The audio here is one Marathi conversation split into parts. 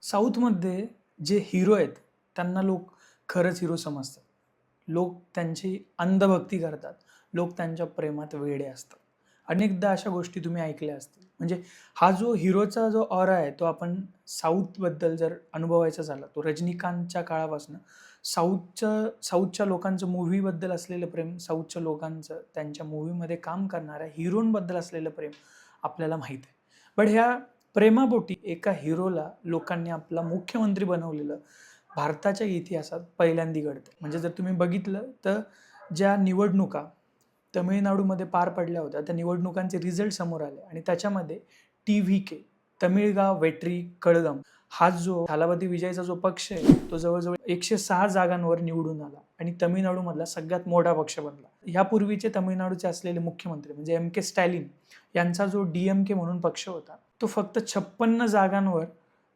साऊथमध्ये जे हिरो आहेत, त्यांना लोक खरंच हिरो समजतात. लोक त्यांची अंधभक्ती करतात. लोक त्यांच्या प्रेमात वेडे असतात. अनेकदा अशा गोष्टी तुम्ही ऐकल्या असतील. म्हणजे हा जो हिरोचा जो ऑरा आहे, तो आपण साऊथबद्दल जर अनुभवायचा झाला, तो रजनीकांतच्या काळापासून साऊथच्या लोकांचं मूव्हीबद्दल असलेलं प्रेम, साऊथच्या लोकांचं त्यांच्या मूव्हीमध्ये काम करणाऱ्या हिरोंबद्दल असलेलं प्रेम आपल्याला माहीत आहे. बट ह्या प्रेमापोटी एका हिरोला लोकांनी आपला मुख्यमंत्री बनवलेलं भारताच्या इतिहासात पहिल्यांदा घडतं. म्हणजे जर तुम्ही बघितलं तर ज्या निवडणुका तमिळनाडूमध्ये पार पडल्या होत्या, त्या निवडणुकांचे रिझल्ट समोर आले आणि त्याच्यामध्ये TVK, तमिळगाव वेट्री कळगम, हा जो थालापती विजयचा जो पक्ष आहे, तो जवळजवळ 106 जागांवर निवडून आला आणि तमिळनाडूमधला सगळ्यात मोठा पक्ष बनला. यापूर्वीचे तमिळनाडूचे असलेले मुख्यमंत्री म्हणजे MK स्टॅलिन यांचा जो DMK म्हणून पक्ष होता, तो फक्त 56 जागांवर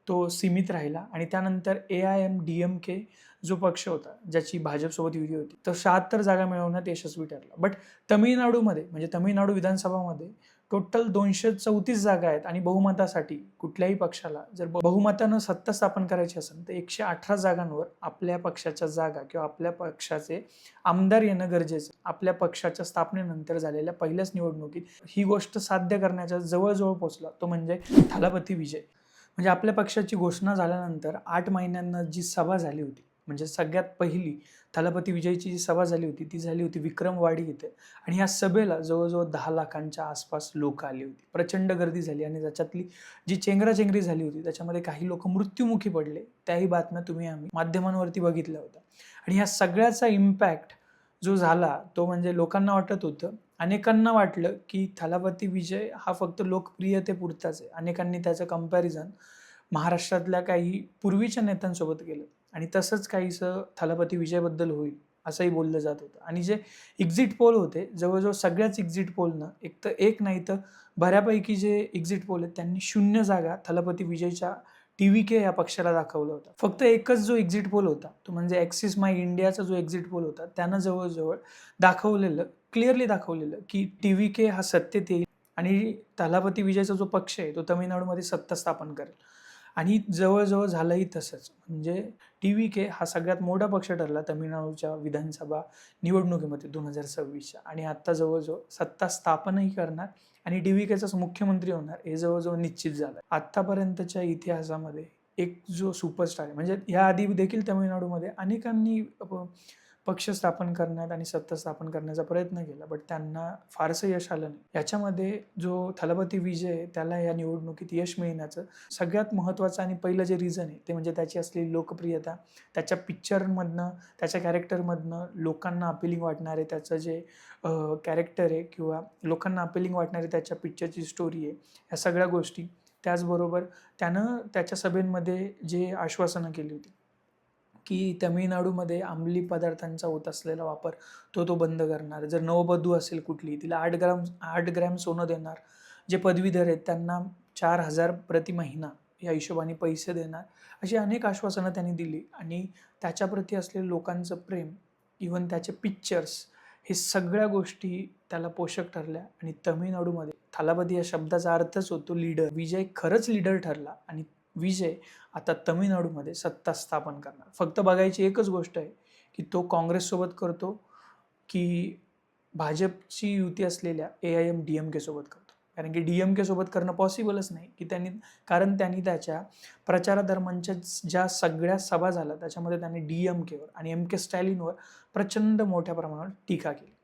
तो सीमित राहिला आणि त्यानंतर AIMDMK जो पक्ष होता, ज्याची भाजपसोबत युती होती, तो 76 जागा मिळवण्यात यशस्वी ठरला. बट तमिळनाडूमध्ये म्हणजे तमिळनाडू विधानसभामध्ये टोटल 234 जागा आहेत आणि बहुमतासाठी कुठल्याही पक्षाला जर बहुमतानं सत्ता स्थापन करायची असेल तर 118 जागांवर आपल्या पक्षाच्या जागा किंवा आपल्या पक्षाचे आमदार येणं गरजेचं. आपल्या पक्षाच्या स्थापनेनंतर झालेल्या पहिल्याच निवडणुकीत ही गोष्ट साध्य करण्याच्या जवळजवळ पोहोचला, तो म्हणजे थालापती विजय. म्हणजे आपल्या पक्षाची घोषणा झाल्यानंतर 8 महिन्यांना जी सभा झाली होती, म्हणजे सगळ्यात पहिली थालापती विजयची जी सभा झाली होती, ती झाली होती विक्रमवाडी इथे आणि या सभेला जवळजवळ 10 लाखांच्या आसपास लोक आली होती. प्रचंड गर्दी झाली आणि त्याच्यातली जी चेंगराचेंगरी झाली होती, त्याच्यामध्ये काही लोक मृत्युमुखी पडले. त्याही बातम्या आम्ही माध्यमांवरती बघितल्या होत्या आणि ह्या सगळ्याचा इम्पॅक्ट जो झाला, तो म्हणजे लोकांना वाटत होतं, अनेकांना वाटलं की थालापती विजय हा फक्त लोकप्रियतेपुरताच आहे. अनेकांनी त्याचं कंपॅरिझन महाराष्ट्रातल्या काही पूर्वीच्या नेत्यांसोबत केलं आणि तसंच काहीसं थालापती विजयबद्दल होईल असंही बोललं जात होतं. आणि जे एक्झिट पोल होते, जवळजवळ सगळ्याच एक्झिट पोलनं एक नाही तर बऱ्यापैकी जे एक्झिट पोल आहेत, त्यांनी 0 जागा थालापती विजयच्या TVK या पक्षाला दाखवलं होतं. फक्त एकच जो एक्झिट पोल होता, तो म्हणजे ॲक्सिस माय इंडियाचा जो एक्झिट पोल होता, त्यानं जवळजवळ क्लिअरली दाखवलेलं की TVK हा सत्तेत येईल आणि थालापती विजयचा जो पक्ष आहे, तो तमिळनाडूमध्ये सत्ता स्थापन करेल. आणि जवळजवळ झालंही तसंच. म्हणजे TVK हा सगळ्यात मोठा पक्ष ठरला तमिळनाडूच्या विधानसभा निवडणुकीमध्ये 2026च्या आणि आता जवळजवळ सत्ता स्थापनही करणार आणि TVKचाच मुख्यमंत्री होणार हे जवळजवळ निश्चित झालं. आत्तापर्यंतच्या इतिहासामध्ये एक जो सुपरस्टार आहे, म्हणजे याआधी देखील तमिळनाडूमध्ये अनेकांनी पक्ष स्थापन करण्यात आणि सत्ता स्थापन करण्याचा प्रयत्न केला, बट त्यांना फारसं यश आलं नाही. याच्यामध्ये जो थालापती विजय त्याला या निवडणुकीत यश मिळण्याचं सगळ्यात महत्त्वाचं आणि पहिलं जे रिझन आहे ते म्हणजे त्याची असलेली लोकप्रियता, त्याच्या पिक्चरमधनं, त्याच्या कॅरेक्टरमधनं लोकांना अपिलिंग वाटणारे त्याचं जे कॅरेक्टर आहे किंवा लोकांना अपिलिंग वाटणारी त्याच्या पिक्चरची स्टोरी आहे, ह्या सगळ्या गोष्टी. त्याचबरोबर त्यानं त्याच्या सभेमध्ये जे आश्वासनं केली होती की तमिळनाडूमध्ये अंमली पदार्थांचा होत असलेला वापर तो बंद करणार. जर नववधू असेल कुठली, तिला 8 ग्रॅम सोनं देणार. जे पदवीधर आहेत त्यांना 4,000 प्रति महिना या हिशोबाने पैसे देणार. अशी अनेक आश्वासनं त्यांनी दिली आणि त्याच्याप्रती असलेलं लोकांचं प्रेम, इव्हन त्याचे पिक्चर्स, हे सगळ्या गोष्टी त्याला पोषक ठरल्या आणि तमिळनाडूमध्ये थालापती या शब्दाचा अर्थच होतो लीडर. विजय खरंच लीडर ठरला आणि विजय आता तमिळनाडूमध्ये सत्ता स्थापन करणार. फक्त बघायची एकच गोष्ट आहे की तो काँग्रेससोबत करतो की भाजपची युती असलेल्या AIMDMK सोबत करतो. कारण की DMK सोबत करणं पॉसिबलच नाही की कारण त्यांनी त्याच्या प्रचारादरम्यानच्या ज्या सगळ्या सभा झाल्या त्याच्यामध्ये त्यांनी DMKवर आणि MK स्टॅलिनवर प्रचंड मोठ्या प्रमाणावर टीका केली.